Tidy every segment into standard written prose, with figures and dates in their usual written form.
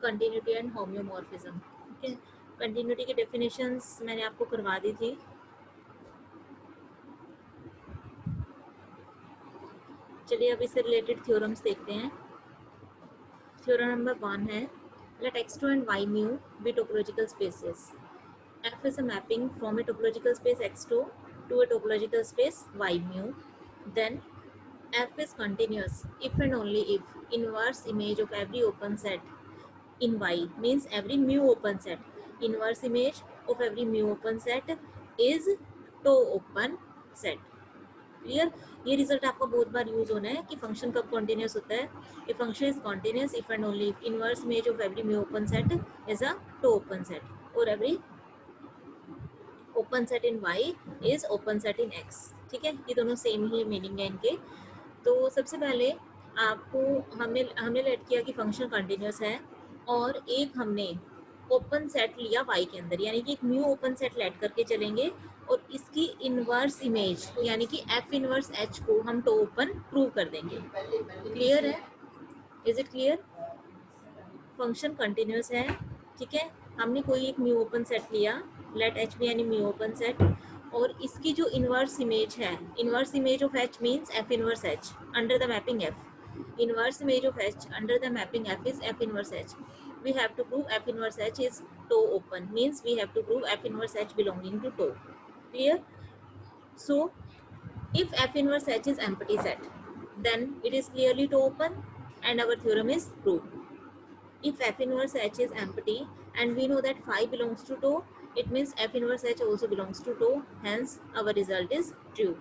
Continuity and होम्योमॉर्फिज्म। ठीक है, continuity की डेफिनेशंस मैंने आपको करवा दी थी। चलिए अब इससे रिलेटेड थ्योरम्स देखते हैं। थ्योरम नंबर 1 है, let x2 and y mu be topological spaces. F is a mapping from a topological space x2 to a topological space y mu. Then F is continuous if and only if inverse image of every open set in Y means every mu open set. Inverse image of every mu open set is to open set. Clear? ये result आपका बहुत बार use होना है कि function कब continuous होता है। A function is continuous if and only if inverse image of every mu open set is a tau open set और every open set in Y is open set in X. ठीक है, ये दोनों same ही meaning है इनके। तो सबसे पहले आपको हमने लेट किया कि फंक्शन कंटिन्यूस है और एक हमने ओपन सेट लिया वाई के अंदर, यानी कि एक न्यू ओपन सेट लेट करके चलेंगे और इसकी इनवर्स इमेज यानी कि एफ इनवर्स एच को हम टो ओपन प्रूव कर देंगे। क्लियर है? Is it clear? Function continuous है। ठीक है, हमने कोई एक म्यू ओपन सेट लिया, लेट एच बी यानी म्यू ओपन सेट, और इसकी जो इनवर्स इमेज है, inverse image of H means F inverse H under the mapping F. Inverse image of H under the mapping F is F inverse H. We have to prove F inverse H is toe open, means we have to prove F inverse H belonging to toe. Clear? So if F inverse H is empty set, then it is clearly toe open and our theorem is proved. If F inverse H is empty and we know that phi belongs to toe, it means F inverse H also belongs to toe, hence our result is true.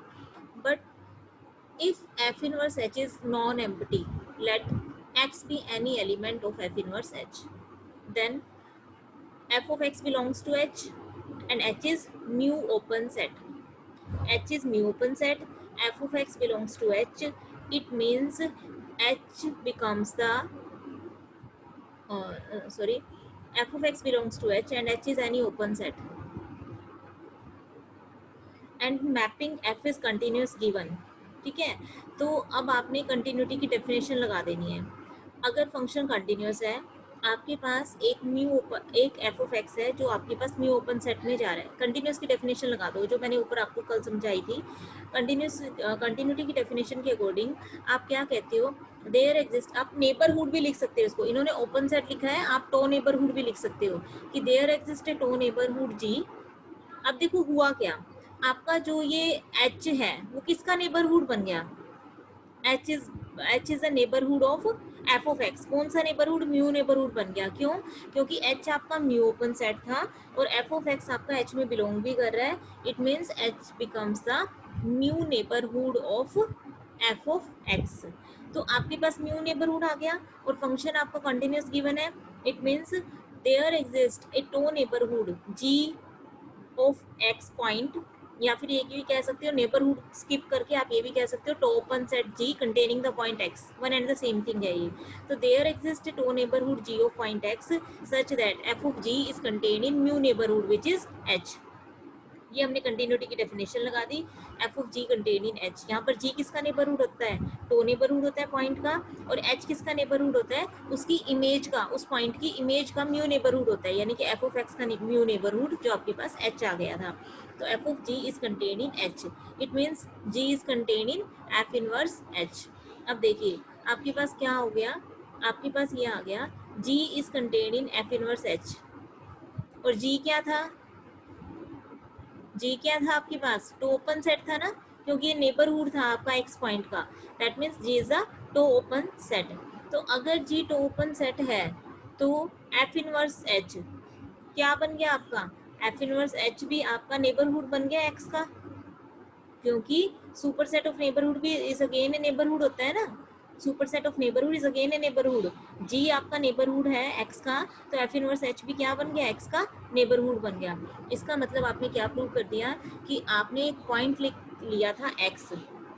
But if F inverse H is non-empty, let X be any element of F inverse H, then F of X belongs to H and H is mu open set. H is mu open set, F of X belongs to H, it means H becomes the F of X belongs to H and H is any open set and mapping F is continuous given. ठीक है, तो अब आपने continuity की definition लगा देनी है। अगर फंक्शन कंटिन्यूस है, आपके पास एक एफ ऑफ एक्स है जो आपके पास म्यू ओपन सेट में जा रहा है। कंटिन्यूस की डेफिनेशन लगा दो जो मैंने ऊपर आपको कल समझाई थी। कंटिन्यूटी की डेफिनेशन के अकॉर्डिंग आप क्या कहते हो, देयर एग्जिस्ट, आप नेबरहुड भी लिख सकते हो इसको, इन्होंने ओपन सेट लिखा है, आप टो नेबरहुड भी लिख सकते हो कि there exist a tau neighbourhood जी। अब देखो हुआ क्या, आपका जो ये एच है वो किसका नेबरहुड बन गया, H is a neighbourhood of f of x. कौन सा नेबरहुड? म्यू नेबरहुड बन गया। क्यों? क्योंकि एच आपका म्यू ओपन सेट था और एफ ऑफ एक्स आपका एच में बिलोंग भी कर रहा है, it means H becomes the mu neighbourhood of f of x. तो आपके पास म्यू नेबरहुड आ गया और फंक्शन आपका कंटिन्यूस गिवन है, it means there exist a tau neighbourhood ji of x point, या फिर ये भी कह सकते हो नेबरहुड स्किप करके आप ये भी कह सकते हो tau open set G containing the point x, one and the same thing है ये। तो there exist tau neighbourhood ji of point x such that f of ji is contain in mu neighbourhood which is H. ये हमने continuity की definition लगा दी, f of G contain in H. यहाँ पर जी किसका नेबरहुड होता है? टो नेबरहुड होता है पॉइंट का, और एच किसका नेबरहुड होता है? उसकी इमेज का, उस पॉइंट की इमेज का म्यू नेबरहुड होता है, यानी कि एफ ऑफ एक्स का म्यू नेबरहुड जो आपके पास एच आ गया था। तो f of ji is contain in h, it means g is contain in f inverse h. अब देखिए आपके पास क्या हो गया, आपके पास ये आ गया G is contain in f inverse H, और जी क्या था? जी क्या था आपके पास? टो ओपन सेट था ना, क्योंकि ये नेबरहुड था आपका एक्स पॉइंट का, that means g is a tau open set. तो अगर जी टो ओपन सेट है तो एफ इनवर्स एच क्या बन गया आपका? एफ इनवर्स एच भी आपका नेबरहुड बन गया एक्स का, क्योंकि सुपर सेट ऑफ नेबरहुड भी इज अगेन ए नेबरहुड होता है ना, super set of neighbourhood is again a neighbourhood. G आपका नेबरहुड है एक्स का, तो एफ इनवर्स एच भी क्या बन गया? एक्स का नेबरहुड बन गया। इसका मतलब आपने क्या प्रूव कर दिया कि आपने एक पॉइंट लिया था एक्स,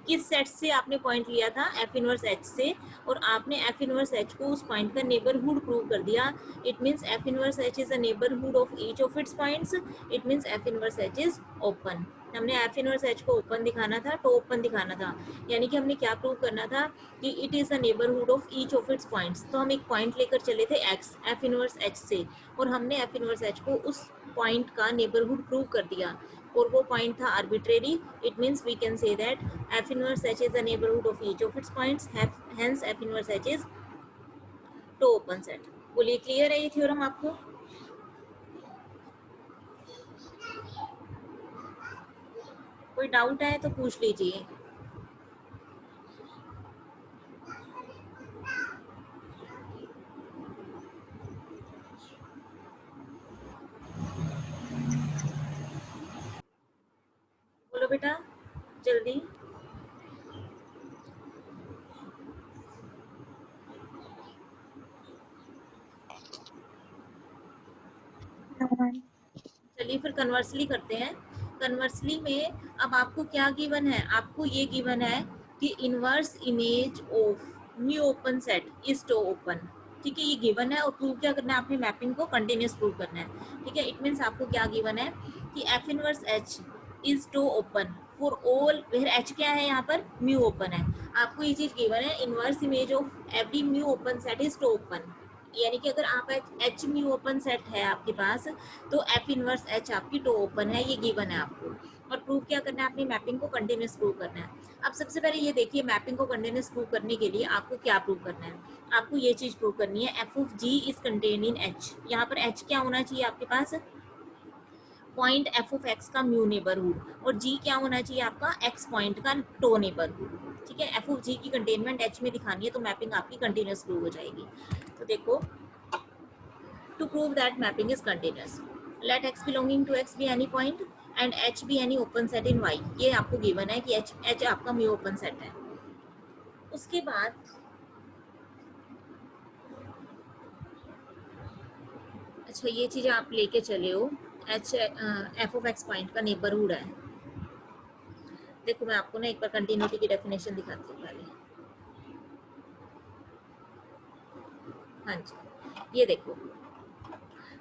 किस सेट से आपने पॉइंट लिया था? एफ इनवर्स एच से, और आपने एफ इनवर्स एच को उस पॉइंट का नेबरहुड प्रूव कर दिया। It means F inverse H is a neighbourhood of each of its points, it means F inverse H is open. हमने एफ इनवर्स एच को ओपन दिखाना था, तो ओपन दिखाना था, यानी कि हमने क्या प्रूव करना था कि it is a neighbourhood of each of its points. तो हम एक पॉइंट लेकर चले थे एक्स एफ इनवर्स एच से, और हमने एफ इनवर्स एच को उस पॉइंट का नेबरहुड प्रूव कर दिया, और वो पॉइंट था arbitrary. It means we can say that f inverse H is the neighbourhood of each of its points, hence f inverse H is tau open set. बोलिए clear है ये theorem आपको? कोई डाउट है तो पूछ लीजिए। बोलो बेटा जल्दी। चलिए फिर कन्वर्सली करते हैं। कन्वर्सली में अब आपको क्या गिवन है, आपको ये गिवन है कि inverse image of mu open set is tau open. ठीक है, ये गिवन है, और प्रूव क्या करना है आपने, मैपिंग को कंटिन्यूस प्रूव करना है। ठीक है, इट मीन्स आपको क्या गिवन है कि f inverse H is tau open for all where h क्या है यहाँ पर, म्यू ओपन है। आपको ये चीज गिवन है, inverse image of every mu open set is tau open, यानी कि अगर आप एच म्यू ओपन सेट है आपके पास, तो एफ इनवर्स एच आपकी टो ओपन है, ये गिवन है आपको। और प्रूव क्या करना है, अपनी मैपिंग को कंटिन्यूस प्रूव करना है। अब सबसे पहले ये देखिए, मैपिंग को कंटिन्यूस प्रूव करने के लिए आपको क्या प्रूव करना है, आपको ये चीज प्रूव करनी है, F of ji is contain in H. यहाँ पर एच क्या होना चाहिए आपके पास, पॉइंट एफ ऑफ एक्स का म्यू नेबरहुड, और जी क्या होना चाहिए आपका, एक्स पॉइंट का टो नेबरहुड। ठीक है, एफ ऑफ जी की कंटेनमेंट एच में दिखानी है, तो मैपिंग आपकी कंटिन्यूस प्रूव हो जाएगी। तो देखो, to prove that mapping is continuous, let x belonging to x be any point and h be any open set in y। ये आपको गिवन है कि h आपका म्यू ओपन सेट है। उसके बाद अच्छा, ये चीज़ आप लेके चले हो, h F of x point का नेबरहुड है। देखो मैं आपको ना एक बार कंटिन्यूटी की डेफिनेशन दिखाती हूँ पहले। हाँ जी, ये देखो,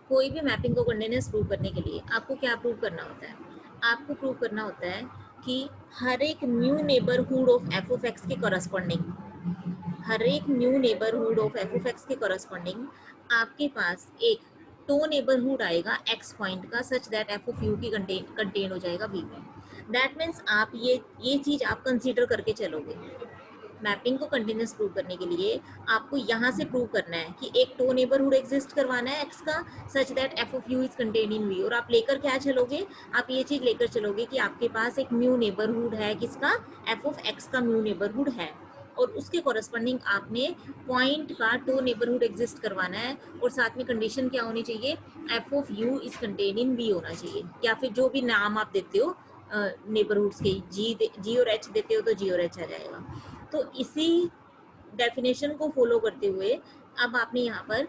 कोई भी मैपिंग को कंटिन्यूस प्रूव करने के लिए आपको क्या प्रूव करना होता है, आपको प्रूव करना होता है कि हर एक mu neighbourhood of f of x के कॉरस्पॉन्डिंग, हर एक new neighbourhood of f of x के कॉरस्पॉन्डिंग आपके पास एक टो नेबरहुड आएगा एक्स पॉइंट का, such that f of you की कंटेन हो जाएगा वी में। दैट मीन्स आप ये चीज आप कंसीडर करके चलोगे। मैपिंग को कंटिन्यूस प्रूव करने के लिए आपको यहाँ से प्रूव करना है कि एक टो नेबरहुड एग्जिस्ट करवाना है एक्स का, such that f of u is contain in v. और आप लेकर क्या चलोगे, आप ये चीज लेकर चलोगे कि आपके पास एक म्यू नेबरहुड है, किसका, एफ ऑफ एक्स का म्यू नेबरहुड है, और उसके कॉरस्पॉन्डिंग आपने पॉइंट का टो नेबरहुड एग्जिस्ट करवाना है, और साथ में कंडीशन क्या होनी चाहिए, f of u is contain in v होना चाहिए, या फिर जो भी नाम आप देते हो नेबरहुड्स के, जी और एच देते हो तो जी और एच आ जाएगा। तो इसी डेफिनेशन को फॉलो करते हुए अब आपने यहाँ पर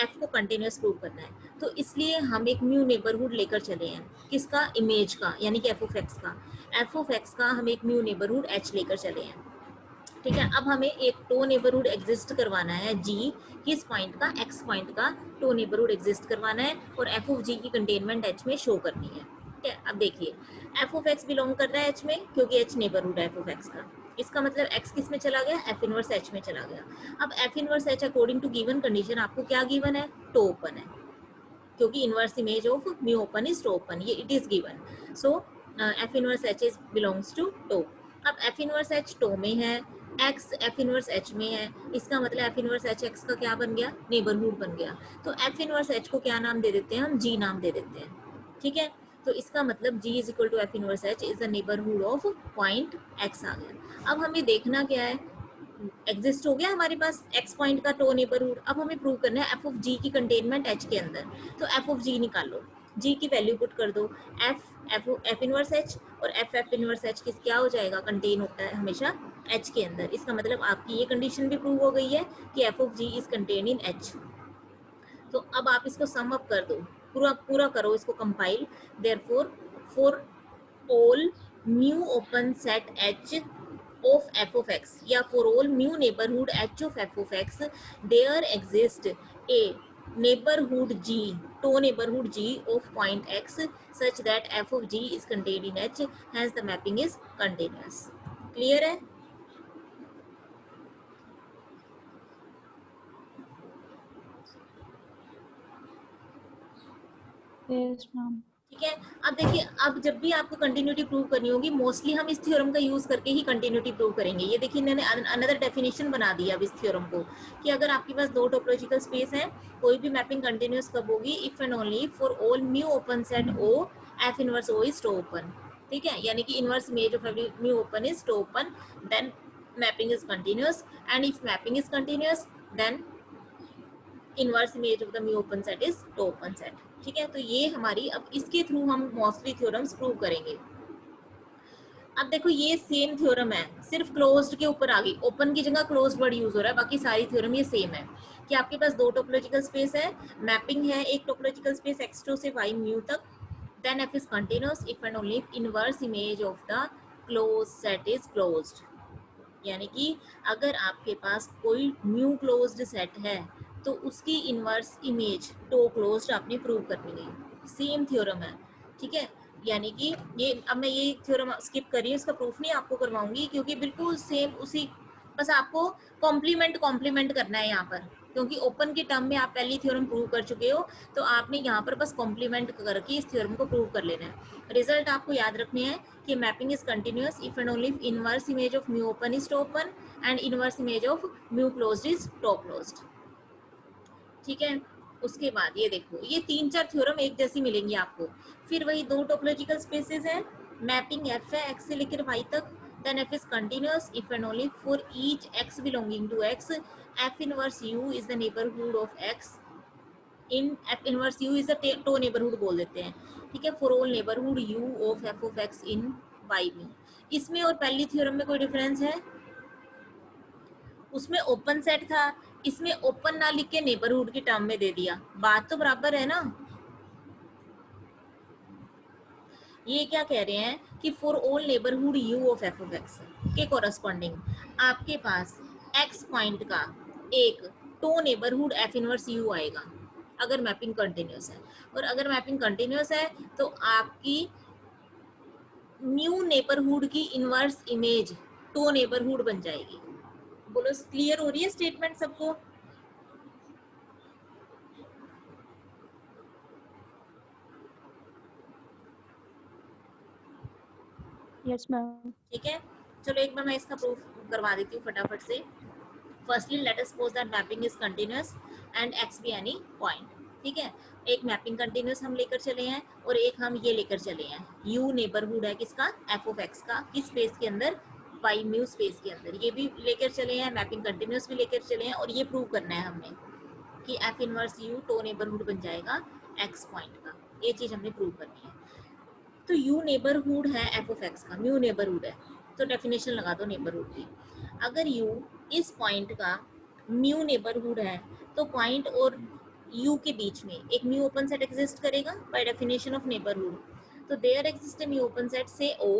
एफ को कंटिन्यूस प्रूव करना है, तो इसलिए हम एक म्यू नेबरहुड लेकर चले हैं, किसका, इमेज का, यानी कि एफ ऑफ एक्स का। एफ ऑफ एक्स का हम एक म्यू नेबरहुड एच लेकर चले हैं। ठीक है, अब हमें एक टो नेबरहुड एग्जिस्ट करवाना है जी, किस पॉइंट का, एक्स पॉइंट का टो नेबरहुड एग्जिस्ट करवाना है, और एफ ऑफ जी की कंटेनमेंट एच में शो करनी है। ठीक है, अब देखिए एफ ऑफ एक्स बिलोंग कर रहा है एच में, क्योंकि एच नेबरहुड है एफ ऑफ एक्स का, इसका मतलब एक्स किस में चला गया, एफ इनवर्स एच में चला गया। अब f inverse H according to given condition आपको क्या गिवन है, टो ओपन है, क्योंकि inverse image of mu open is tau open, ये it is given. So f inverse H is belongs to tau. अब एफ इनवर्स एच टो में है, x F inverse H में है, इसका मतलब एफ इनवर्स एच एक्स का क्या बन गया, नेबरहुड बन गया। तो एफ इनवर्स एच को क्या नाम दे देते हैं, हम जी नाम दे देते हैं। ठीक है, तो इसका मतलब G is equal to f inverse H is the neighbourhood of point x आ गया। अब हमें देखना क्या है, एग्जिस्ट हो गया हमारे पास एक्स पॉइंट का टो नेबरहुड। अब हमें प्रूव करना है एफ ऑफ जी की कंटेनमेंट एच के अंदर, तो एफ ऑफ जी निकालो, जी की वैल्यू पुट कर दो, F F F inverse H, और एफ एफ इनवर्स एच किस क्या हो जाएगा, कंटेन होता है हमेशा एच के अंदर। इसका मतलब आपकी ये कंडीशन भी प्रूव हो गई है कि f of ji is contain in h. तो अब आप इसको सम अप कर दो, पूरा पूरा करो इसको compile. Therefore for all mu open set H of f of x, या for all mu neighborhood h of f of x, there exist a neighborhood g tau neighborhood G of point X such that f of G is contained in H, hence the mapping is continuous. Clear है? Yes ma'am. ठीक है। अब देखिए, अब जब भी आपको continuity prove करनी होगी, मोस्टली हम इस थ्योरम का यूज करके ही कंटिन्यूटी प्रूव करेंगे। ये देखिए, इन्होंने अनदर डेफिनेशन बना दिया अब इस थ्योरम को, कि अगर आपके पास दो टोपोलॉजिकल स्पेस है, कोई भी मैपिंग कंटिन्यूस कब होगी, if and only for all mu open set o f inverse o is tau open. ठीक है, यानी कि inverse image of every mu open is tau open, then mapping is continuous, and if mapping is continuous then inverse image of the mu open set is tau open set. ठीक है, तो ये हमारी, अब इसके थ्रू हम mostly theorems prove करेंगे। अब देखो, ये सेम थ्योरम है, सिर्फ क्लोज्ड के ऊपर आ गई, ओपन की जगह क्लोज्ड वर्ड यूज हो रहा है, बाकी सारी थ्योरम ये सेम है कि आपके पास दो टोपोलॉजिकल स्पेस है, मैपिंग है एक टोपोलॉजिकल स्पेस x2 से y म्यू तक, then f is continuous if and only if inverse image of the close set is closed. यानी कि अगर आपके पास कोई म्यू क्लोज्ड सेट है तो उसकी इनवर्स इमेज टो क्लोज्ड आपने प्रूव करनी है। सेम थ्योरम है। ठीक है, यानी कि ये, अब मैं ये थ्योरम स्किप कर रही हूँ, इसका प्रूफ नहीं आपको करवाऊंगी, क्योंकि बिल्कुल सेम उसी, बस आपको कॉम्प्लीमेंट करना है यहाँ पर, क्योंकि ओपन के टर्म में आप पहली थ्योरम प्रूव कर चुके हो, तो आपने यहाँ पर बस कॉम्प्लीमेंट करके इस थ्योरम को प्रूव कर लेना है। रिजल्ट आपको याद रखने हैं कि mapping is continuous if and only if inverse image of mu open is tau open and inverse image of mu closed is tau closed. ठीक है, उसके बाद ये देखो, ये 3-4 थ्योरम एक जैसी मिलेंगी आपको। फिर वही दो टोपोलॉजिकल स्पेसेस हैं, मैपिंग एफ है x से लेकर y तक, then f is continuous if and only for each x belonging to x, f inverse u is the neighbourhood of x, इन f inverse u is the tau neighborhood बोल देते हैं। ठीक है, for all neighborhood u of f of x in y में। इसमें और पहली थ्योरम में कोई डिफरेंस है? उसमें ओपन सेट था, इसमें ओपन ना लिख के नेबरहुड की टर्म में दे दिया, बात तो बराबर है ना। ये क्या कह रहे हैं कि for all neighborhood u of f of x के कोरस्पॉन्डिंग आपके पास एक्स पॉइंट का एक tau neighborhood f inverse u आएगा अगर मैपिंग कंटिन्यूस है, और अगर मैपिंग कंटिन्यूस है तो आपकी म्यू नेबरहुड की इनवर्स इमेज टो नेबरहुड बन जाएगी। बोलो, क्लियर हो रही है स्टेटमेंट सबको? Yes ma'am. ठीक है, चलो एक बार मैं इसका प्रूफ करवा देती हूँ फटाफट से। Firstly let us suppose that mapping is continuous and x be any point. ठीक है, एक मैपिंग कंटिन्यूअस हम लेकर चले हैं और एक हम ये लेकर चले हैं, यू नेबरहुड है किसका, एफ ऑफ एक्स का, किस स्पेस के अंदर, वाई म्यू स्पेस के अंदर। ये भी लेकर चले हैं, मैपिंग कंटिन्यूअस भी लेकर चले हैं, और ये प्रूव करना है हमने कि f inverse u tau neighborhood बन जाएगा एक्स पॉइंट का। ये चीज़ हमने प्रूव करनी है। तो यू नेबरहुड है एफ ऑफ एक्स का, म्यू नेबरहुड है, तो डेफिनेशन लगा दो नेबरहुड की। अगर यू इस पॉइंट का म्यू नेबरहुड है तो पॉइंट और यू के बीच में एक म्यू ओपन सेट एग्जिस्ट करेगा बाय डेफिनेशन ऑफ नेबरहुड। तो there exist a mu open set से O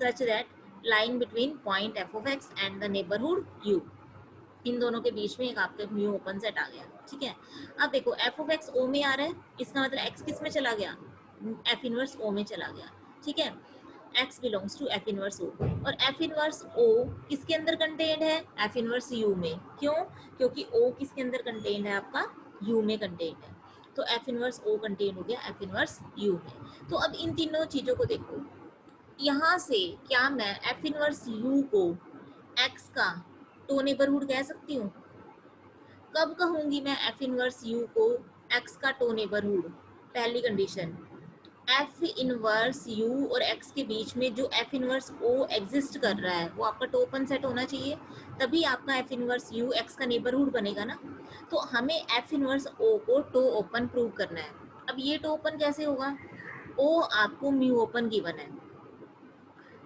such that line between point F of x and the neighbourhood U, इन दोनों के बीच में एक आपका म्यू ओपन सेट आ गया। ठीक है, अब देखो एफ ऑफ एक्स ओ में आ रहा है, इसका मतलब एक्स किस में चला गया, एफ इनवर्स ओ में चला गया। ठीक है, x belongs to f inverse O, और एफ इनवर्स ओ किसके अंदर कंटेन्ड है, एफ इनवर्स यू में। क्यों? क्योंकि ओ किसके अंदर कंटेन्ड है, आपका यू में कंटेन्ड है, तो एफ इनवर्स ओ कंटेन्ड हो गया एफ इनवर्स यू में। तो अब इन तीनों चीज़ों को देखो, यहाँ से क्या मैं एफ इनवर्स यू को x का टो नेबरहुड कह सकती हूँ? कब कहूंगी मैं एफ इनवर्स यू को x का टो नेबरहुड? पहली कंडीशन, एफ इनवर्स यू और एक्स के बीच में जो एफ इनवर्स ओ एग्जिस्ट कर रहा है वो आपका टो ओपन सेट होना चाहिए, तभी आपका एफ इनवर्स यू एक्स का नेबरहुड बनेगा ना। तो हमें एफ इनवर्स ओ को टो ओपन प्रूव करना है। अब ये टो ओपन कैसे होगा, ओ आपको म्यू ओपन गिवन है,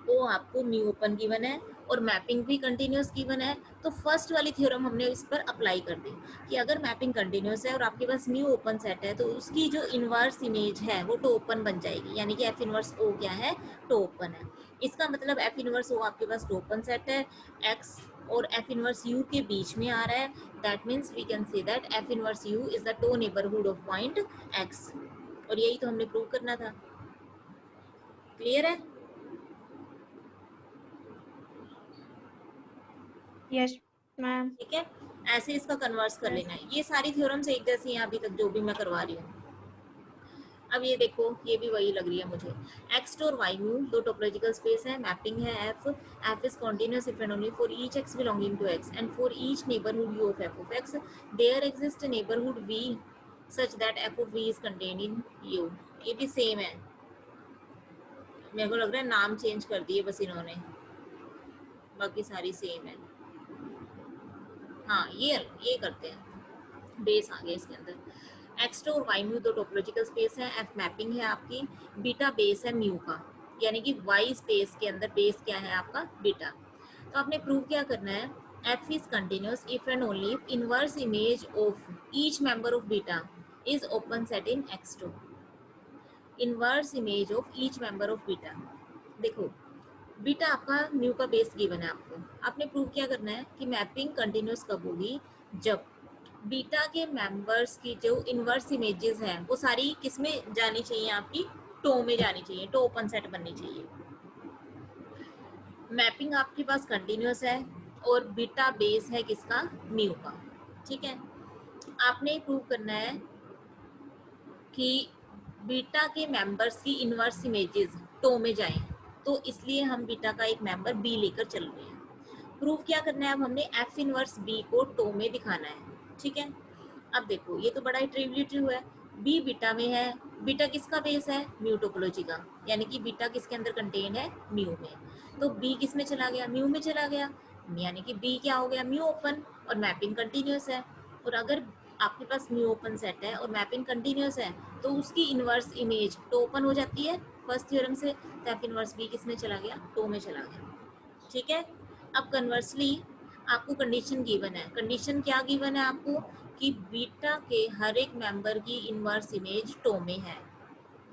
ओ आपको म्यू ओपन गिवन है और मैपिंग भी कंटिन्यूस गिवन है, तो फर्स्ट वाली थ्योरम हमने इस पर अप्लाई कर दी कि अगर मैपिंग कंटिन्यूस है और आपके पास म्यू ओपन सेट है तो उसकी जो इनवर्स इमेज है वो टो ओपन बन जाएगी, यानी कि एफ इनवर्स ओ क्या है, टो ओपन है। इसका मतलब एफ इनवर्स ओ आपके पास टो ओपन सेट है, एक्स और एफ इनवर्स यू के बीच में आ रहा है, that means we can say that f inverse u is the tau neighborhood of point x. और यही तो हमने प्रूव करना था। क्लियर है? Yes, ma'am. ठीक है, ऐसे इसका कन्वर्स कर Yes. लेना है। ये सारी थ्योरम्स एक जैसी हैं अभी तक जो भी मैं करवा रही हूँ। अब ये देखो, ये भी वही लग रही है मुझे। एक्स टू और वाई म्यू दो टोपोलॉजिकल स्पेस है, मैपिंग है f, f is continuous if and only for each x belonging to x and for each neighborhood u of f of x there exist neighborhood v such that f of v is contained in u. ये भी same है, मेरे को लग रहा है नाम change कर दिए बस इन्होंने, बाकी सारी सेम है। हाँ, ये करते हैं, बेस आ गया इसके अंदर। एक्स टू और वाई म्यू दो टोपोलॉजिकल स्पेस है, एफ मैपिंग है आपकी, बीटा बेस है म्यू का, यानी कि वाई स्पेस के अंदर बेस क्या है आपका, बीटा। तो आपने प्रूव क्या करना है, f is continuous if and only if inverse image of each member of beta is open set in x tau. Inverse image of each member of beta, देखो बीटा आपका म्यू का base given है आपको, आपने prove क्या करना है कि मैपिंग कंटिन्यूस कब होगी, जब बीटा के मेंबर्स की जो इनवर्स इमेजेस हैं वो सारी किस में जानी चाहिए, आपकी टो में जानी चाहिए, टो ओपन सेट बननी चाहिए। मैपिंग आपके पास कंटिन्यूस है और बीटा बेस है किसका, म्यू का। ठीक है, आपने प्रूव करना है कि बीटा के मेंबर्स की इनवर्स इमेजेस टो में जाएं, तो इसलिए हम बीटा का एक मेंबर बी लेकर चल रहे हैं। प्रूफ क्या करना है, अब हमने एफ इनवर्स बी को टो में दिखाना है। ठीक है, अब देखो ये तो बड़ा ही ट्रिवियल है, बी बीटा में है, बीटा किसका बेस है, म्यू टोपोलॉजी का, यानी कि बीटा किसके अंदर कंटेन है, म्यू में। तो बी किस में चला गया, म्यू में चला गया, यानी कि बी क्या हो गया, म्यू ओपन, और मैपिंग कंटिन्यूस है। और अगर आपके पास म्यू ओपन सेट है और मैपिंग कंटिन्यूस है तो उसकी इनवर्स इमेज टो ओपन हो जाती है फर्स्ट थ्योरम से, तो एफ इनवर्स बी किस में चला गया, टो में चला गया। ठीक है, अब कन्वर्सली आपको कंडीशन गिवन है, कंडीशन क्या गिवन है आपको, कि बीटा के हर एक मेंबर की इनवर्स इमेज टो में है,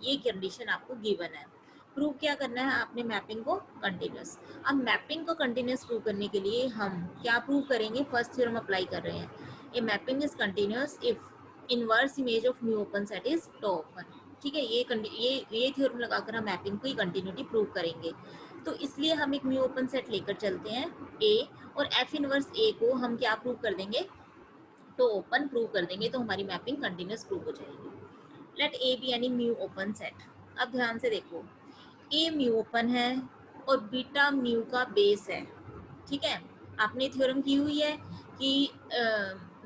ये कंडीशन आपको गिवन है। प्रूव क्या करना है आपने, मैपिंग को कंटिन्यूस। अब मैपिंग को कंटिन्यूस प्रूव करने के लिए हम क्या प्रूव करेंगे, फर्स्ट थ्योरम अप्लाई कर रहे हैं, a mapping is continuous if inverse image of mu open set is tau open. ठीक है, ये थ्योरम लगाकर हम मैपिंग की कंटिन्यूटी प्रूव करेंगे। तो इसलिए हम एक म्यू ओपन सेट लेकर चलते हैं ए, और एफ इनवर्स ए को हम क्या प्रूव कर देंगे, तो ओपन प्रूव कर देंगे, तो हमारी मैपिंग कंटिन्यूस प्रूव हो जाएगी। Let a be any mu open set. अब ध्यान से देखो, ए म्यू ओपन है और बीटा म्यू का बेस है। ठीक है, आपने थ्योरम की हुई है कि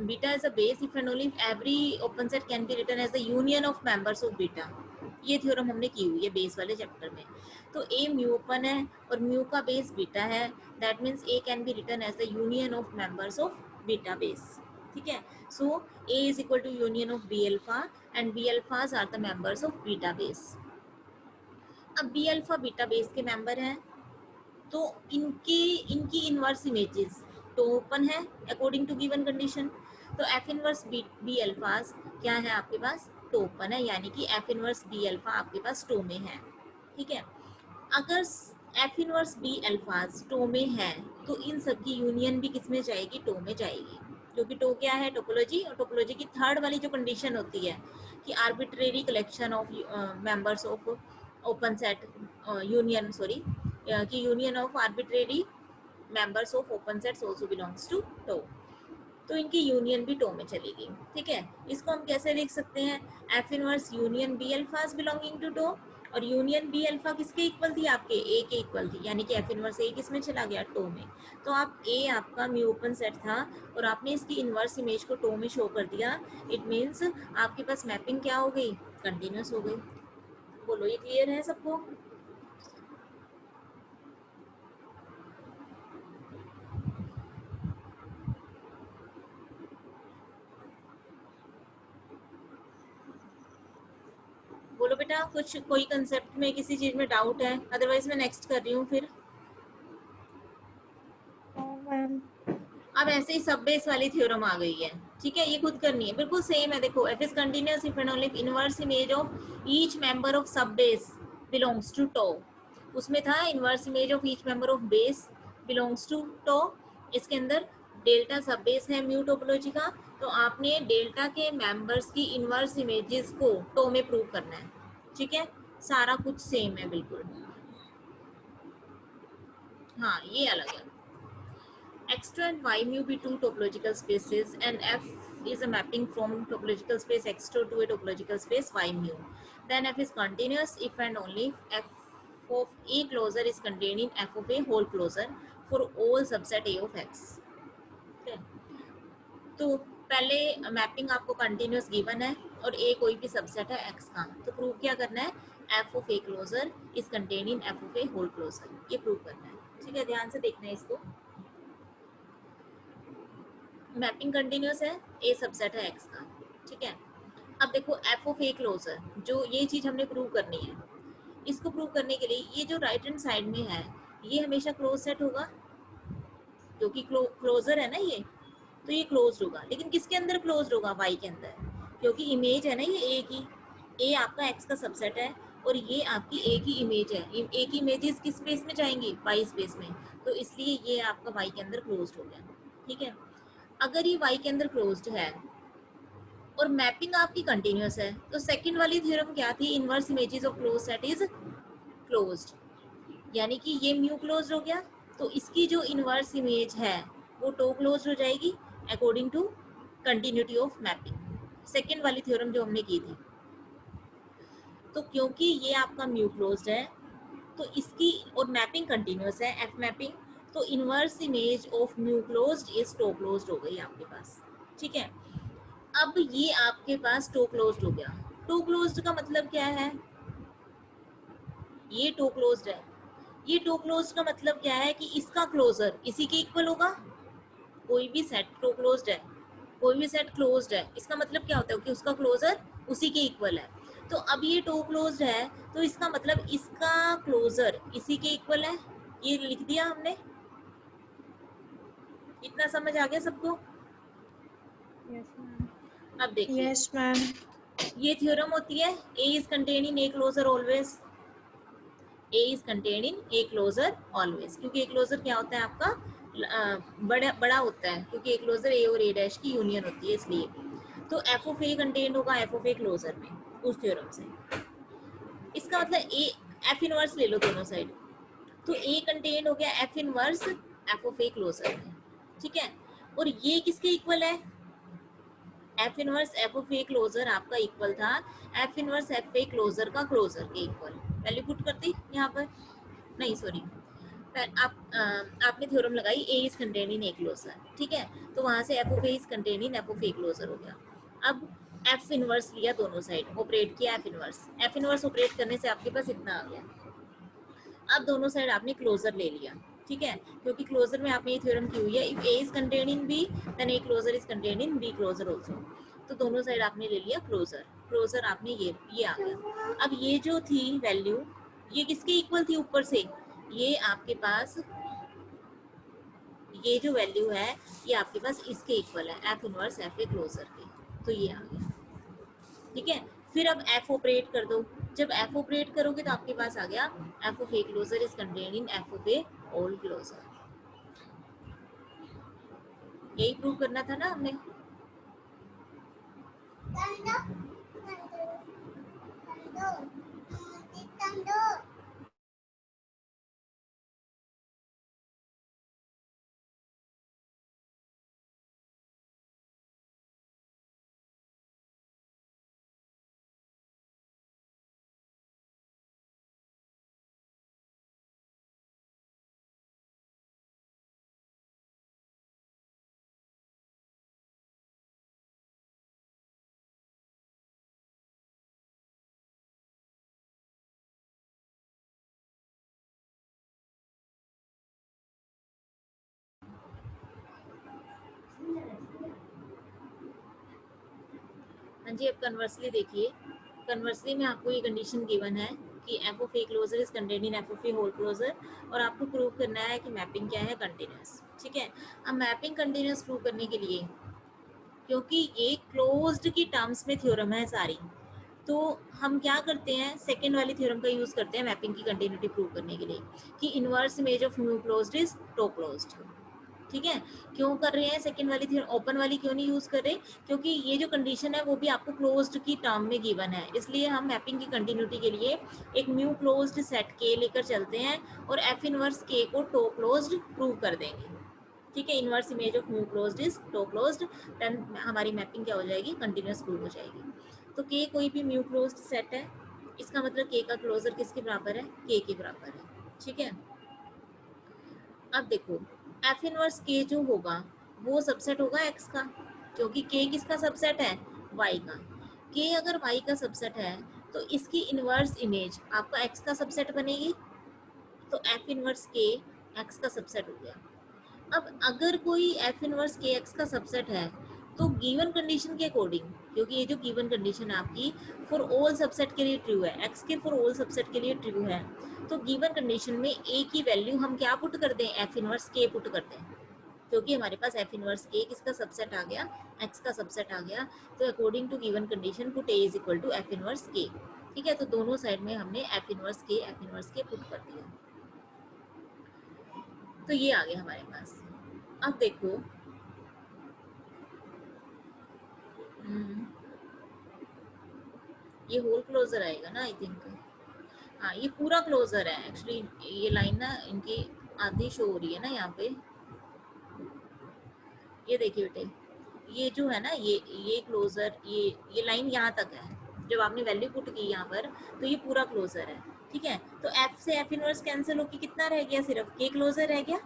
beta is a base if and only if every open set can be written as the union of members of beta, ये थ्योरम हमने की हुई है बेस वाले चैप्टर में। तो ए म्यू ओपन है और म्यू का बेस बीटा है, that means A can be written as the union of members of beta base. ठीक है, so A is equal to union of B alpha and B alphas are the members of beta base. अब B alpha beta base के member हैं, तो इनकी inverse images तो open है according to given condition. तो एफ इनवर्स बी अल्फाज क्या है आपके पास, तो ओपन है, यानी कि एफ इनवर्स बी अल्फा आपके पास टो में है। ठीक है, अगर एफ इनवर्स बी अल्फाज टो में है तो इन सब की यूनियन भी किस में जाएगी, टो में जाएगी, क्योंकि टो क्या है, टोपोलॉजी, और टोपोलॉजी की थर्ड वाली जो कंडीशन होती है कि arbitrary collection of members of open set union, sorry, कि union of arbitrary members of open sets also belongs to tau, तो इनकी यूनियन भी टो में चलेगी। ठीक है, इसको हम कैसे लिख सकते हैं, एफ इनवर्स यूनियन बी अल्फाज बिलोंगिंग टू टो, और यूनियन बी अल्फा किसके इक्वल थी, आपके ए के इक्वल थी, यानी कि एफ इनवर्स ए किस में चला गया, टो में। तो आप ए आपका म्यू ओपन सेट था और आपने इसकी इनवर्स इमेज को टो में शो कर दिया, इट मीन्स आपके पास मैपिंग क्या हो गई, कंटिन्यूस हो गई। बोलो ये क्लियर है सबको? बोलो बेटा, कुछ कोई कंसेप्ट में किसी चीज में डाउट है, अदरवाइज मैं नेक्स्ट कर रही हूँ फिर। No, ma'am. अब ऐसे ही सब बेस वाली थ्योरम आ गई है। ठीक है, ये खुद करनी है, बिल्कुल सेम है। देखो, f is continuous if and only if inverse image of each member of sub base belongs to tau, उसमें था inverse image of each member of base belongs to tau, इसके अंदर डेल्टा सब बेस है mu topology का, तो आपने delta के मेंबर्स की इनवर्स इमेजेस को टो में प्रूव करना है। ठीक है, सारा कुछ सेम है बिल्कुल। हाँ, ये अलग है। X2 and Y mu be two topological spaces, and F is a mapping from topological space X2 to a topological space Y mu. Then F is continuous if and only if F of A closure is contained in F of A whole closure for all subset A of X. Okay. तो पहले mapping आपको continuous given है और ए कोई भी subset है x का, तो प्रूव क्या करना है, F of A closure is contain in f of a whole closure, ये प्रूव करना है। ठीक है, ध्यान से देखना है इसको। मैपिंग कंटिन्यूस है, ए सबसेट है एक्स का। ठीक है, अब देखो एफ ऑफ ए क्लोजर, जो ये चीज हमने प्रूव करनी है, इसको प्रूव करने के लिए ये जो राइट हैंड साइड में है ये हमेशा क्लोज सेट होगा, क्योंकि क्लोजर है ना ये, तो ये क्लोज होगा। लेकिन किसके अंदर क्लोज होगा, वाई के अंदर, क्योंकि इमेज है ना ये ए की, ए आपका एक्स का सबसेट है और ये आपकी ए की इमेज है। ए की इमेजेस किस स्पेस में जाएंगी, वाई स्पेस में, तो इसलिए ये आपका वाई के अंदर क्लोज हो गया। ठीक है, अगर ये वाई के अंदर क्लोज्ड है और मैपिंग आपकी कंटिन्यूस है, तो सेकंड वाली थ्योरम क्या थी, inverse images of close set is closed, यानी कि ये म्यू क्लोज हो गया, तो इसकी जो इनवर्स इमेज है वो टो क्लोज हो जाएगी according to continuity of mapping, second वाली थ्योरम जो हमने की थी। तो क्योंकि ये आपका म्यू क्लोज्ड है तो इसकी, और मैपिंग कंटिन्यूस है एफ मैपिंग, तो inverse image of mu closed is tau closed हो गई आपके पास। ठीक है, अब ये आपके पास टो क्लोज्ड हो गया। टो क्लोज्ड का मतलब क्या है, ये टो क्लोज्ड है, ये टो क्लोज्ड का मतलब क्या है कि इसका क्लोजर इसी के इक्वल होगा। कोई भी सेट टो क्लोज्ड है, कोई भी सेट क्लोज्ड है, इसका मतलब क्या होता है कि उसका क्लोजर उसी के इक्वल है। तो अब ये टो क्लोज्ड है तो इसका मतलब इसका क्लोजर इसी के इक्वल है, ये लिख दिया हमने। इतना समझ आ गया सबको? Yes, ma'am. अब देखिए, Yes, ma'am. ये थ्योरम होती है A is contain in A closure always, A is contain in A closure always, क्योंकि ए क्लोजर क्या होता है आपका, बड़ा बड़ा होता है, क्योंकि ए क्लोजर ए और ए डैश की यूनियन होती है इसलिए। तो एफ ऑफ ए कंटेन होगा एफ ऑफ ए क्लोजर में उस थ्योरम से। इसका मतलब ए, एफ इनवर्स ले लो दोनों साइड, तो ए कंटेन हो गया f inverse f of A closure में। ठीक है, और ये किसके इक्वल है, f inverse f of A closure आपका इक्वल था एफ इनवर्स एफ ए क्लोजर का क्लोजर के इक्वल। वैल्यू पुट करती यहाँ पर, नहीं सॉरी, आपने थ्योरम लगाई A is contain in A closure. ठीक है, तो वहां से f of A is contain in f of A closure हो गया। अब एफ इनवर्स लिया दोनों साइड, ऑपरेट किया F inverse, F inverse operate करने से आपके पास इतना आ गया। अब दोनों साइड आपने क्लोजर ले लिया। ठीक है, क्योंकि क्लोजर में आपने ये थ्योरम की हुई है, if a is contain in b then a closure is contain in b closure also, तो दोनों साइड आपने ले लिया क्लोजर, क्लोजर आपने ये आ गया। अब ये जो थी वैल्यू, ये किसके इक्वल थी ऊपर से, ये आपके पास, ये जो वैल्यू है ये आपके पास इसके इक्वल है एफ इनवर्स एफ ए क्लोजर के, तो ये आ गया। ठीक है, फिर अब एफ ऑपरेट कर दो, जब एफ ऑपरेट करोगे तो आपके पास आ गया f of A closure is contain in f of a all closure. यही प्रूव करना था ना हमने। हाँ जी, अब कन्वर्सली देखिए, कन्वर्सली में आपको ये कंडीशन गिवन है कि f of A closure is contain in f of a whole closure, और आपको प्रूव करना है कि मैपिंग क्या है, कंटिन्यूस। ठीक है, अब मैपिंग कंटिन्यूस प्रूव करने के लिए, क्योंकि ये क्लोज्ड की टर्म्स में थ्योरम है सारी, तो हम क्या करते हैं, सेकेंड वाली थ्योरम का यूज करते हैं मैपिंग की कंटिन्यूटी प्रूव करने के लिए, कि inverse image of mu closed is tau closed. ठीक है। क्यों कर रहे हैं सेकंड वाली थ्योरम, ओपन वाली क्यों नहीं यूज कर रहे? क्योंकि ये जो कंडीशन है वो भी आपको क्लोज्ड की टर्म में गिवन है, इसलिए हम मैपिंग की कंटिन्यूटी के लिए एक म्यू क्लोज्ड सेट के लेकर चलते हैं और एफ इनवर्स के को टो क्लोज्ड प्रूव कर देंगे। ठीक है, inverse image of mu closed is tau closed, then हमारी मैपिंग क्या हो जाएगी, कंटिन्यूस प्रूव हो जाएगी। तो के कोई भी म्यू क्लोज्ड सेट है, इसका मतलब के का क्लोजर किसके बराबर है, के के बराबर है। ठीक है, अब देखो एफ इनवर्स के जो होगा वो सबसेट होगा एक्स का, क्योंकि के किसका सबसेट है, वाई का। के अगर वाई का सबसेट है तो इसकी इनवर्स इमेज आपका एक्स का सबसेट बनेगी, तो एफ इनवर्स के एक्स का सबसेट हो गया। अब अगर कोई एफ इनवर्स के एक्स का सबसेट है तो गिवन कंडीशन के अकॉर्डिंग, क्योंकि ये जो गिवन कंडीशन है आपकी फॉर ऑल सबसेट के लिए ट्रू है, एक्स के फॉर ऑल सबसेट के लिए ट्रू है, तो गिवन कंडीशन में ए की वैल्यू हम क्या पुट कर दें, एफ इनवर्स के पुट कर दें, क्योंकि हमारे पास एफ इनवर्स के किसका सबसेट आ गया, एक्स का सबसेट आ गया। तो according to given condition put a is equal to f inverse k. ठीक है, तो दोनों साइड में हमने एफ इनवर्स के पुट कर दिया, तो ये आ गया हमारे पास। अब देखो ये होल क्लोजर आएगा ना आई थिंक, हाँ ये पूरा क्लोजर है एक्चुअली, ये लाइन ना इनकी आधी शो हो रही है ना यहाँ पे, ये देखिए बेटे, ये जो है ना ये क्लोजर, ये लाइन यहाँ तक है, जब आपने वैल्यू पुट की यहाँ पर तो ये पूरा क्लोजर है। ठीक है, तो एफ से एफ इनवर्स कैंसिल होकर कितना रह गया, सिर्फ के क्लोजर रह गया।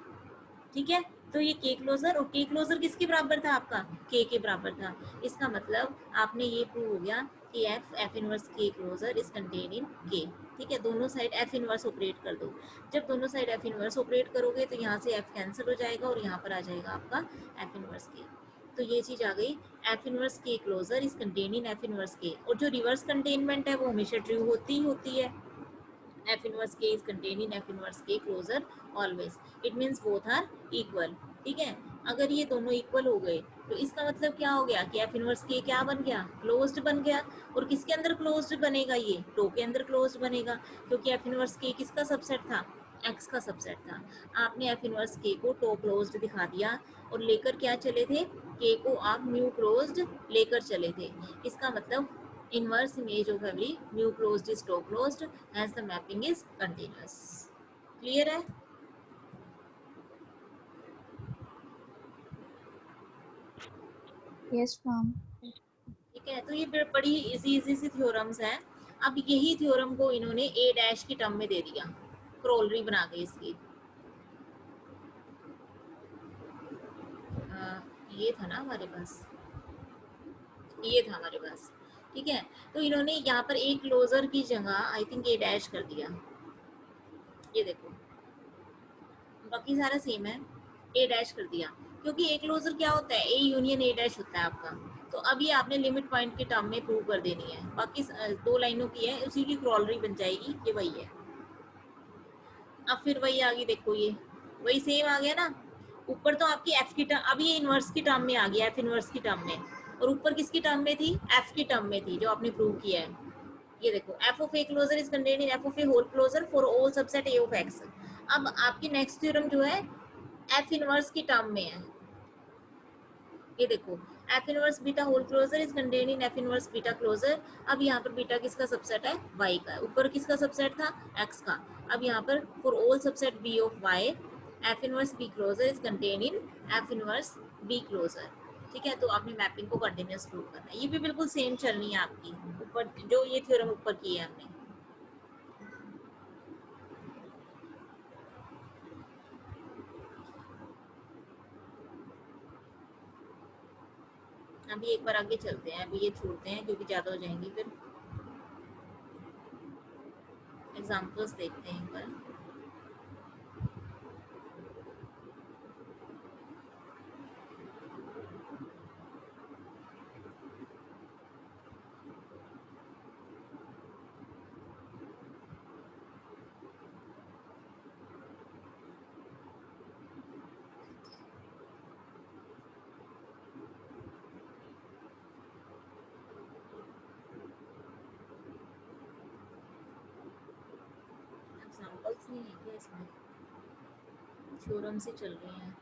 ठीक है, तो ये के क्लोजर, और के क्लोजर किसके बराबर था आपका, के बराबर था। इसका मतलब आपने ये प्रूव हो गया कि f inverse k closure is contain इन के। ठीक है, दोनों साइड एफ इनवर्स ऑपरेट कर दो, जब दोनों साइड एफ इनवर्स ऑपरेट करोगे तो यहाँ से एफ कैंसिल हो जाएगा और यहाँ पर आ जाएगा आपका एफ इनवर्स के। तो ये चीज़ आ गई, f inverse k closure is contain in f inverse k, और जो रिवर्स कंटेनमेंट है वो हमेशा ट्रू होती ही होती है। F inverse K is contained in F inverse K closure always. It means both are equal. ठीक है, अगर ये दोनों इक्वल हो गए तो इसका मतलब क्या हो गया कि F इनवर्स K क्या बन गया, क्लोज्ड बन गया। और किसके अंदर क्लोज्ड बनेगा, ये टो के अंदर क्लोज्ड बनेगा, क्योंकि F इनवर्स K किसका सबसेट था, एक्स का सबसेट था। आपने F इनवर्स K को टो क्लोज्ड दिखा दिया और लेकर क्या चले थे, K को आप म्यू क्लोज्ड लेकर चले थे। इसका मतलब inverse image of every mu closed is tau closed, hence the mapping is continuous. Clear है? Yes, ma'am. ठीक है, तो ये बड़ी इजी सी थ्योरम्स हैं। अब यही थ्योरम को इन्होंने ए डैश की टर्म में दे दिया, क्रोलरी बना के इसकी। ये था ना हमारे पास, ये था हमारे पास। ठीक है, तो इन्होंने यहाँ पर ए क्लोजर की जगह आई थिंक ए डैश कर दिया, ये देखो, बाकी सारा सेम है, ए डैश कर दिया, क्योंकि ए क्लोजर क्या होता है, ए यूनियन ए डैश होता है आपका। तो अब ये आपने लिमिट पॉइंट के टर्म में प्रूव कर देनी है, बाकी दो लाइनों की है, उसी की क्रॉलरी बन जाएगी, ये वही है। अब फिर वही आ गई, देखो ये वही सेम आ गया ना, ऊपर तो आपकी एफ की टर्म, अब ये इनवर्स की टर्म में आ गया, एफ इनवर्स की टर्म में, और ऊपर किसकी टर्म में थी, एफ की टर्म में थी, जो आपने प्रूव किया है। ये देखो f of A closure is contained in f of a whole closure for all subset a of x. अब आपकी नेक्स्ट थ्योरम जो है एफ इनवर्स की टर्म में है, ये देखो f inverse beta whole closure is contained in f inverse beta closure. अब यहाँ पर बीटा किसका सबसेट है, वाई का, ऊपर किसका सबसेट था, एक्स का। अब यहाँ पर for all subset b of y f inverse b closure is contained in f inverse b closure. ठीक है, तो आपने मैपिंग को कंटिन्यूस प्रूव करना है, ये भी बिल्कुल सेम चलनी है आपकी, ऊपर जो ये थ्योरम ऊपर की है हमने। अभी एक बार आगे चलते हैं, अभी ये छोड़ते हैं क्योंकि ज़्यादा हो जाएंगी, फिर एग्जाम्पल्स देखते हैं एक बार। एग्जाम्पल्स नहीं है क्या इसमें, थ्योरम से चल रही हैं।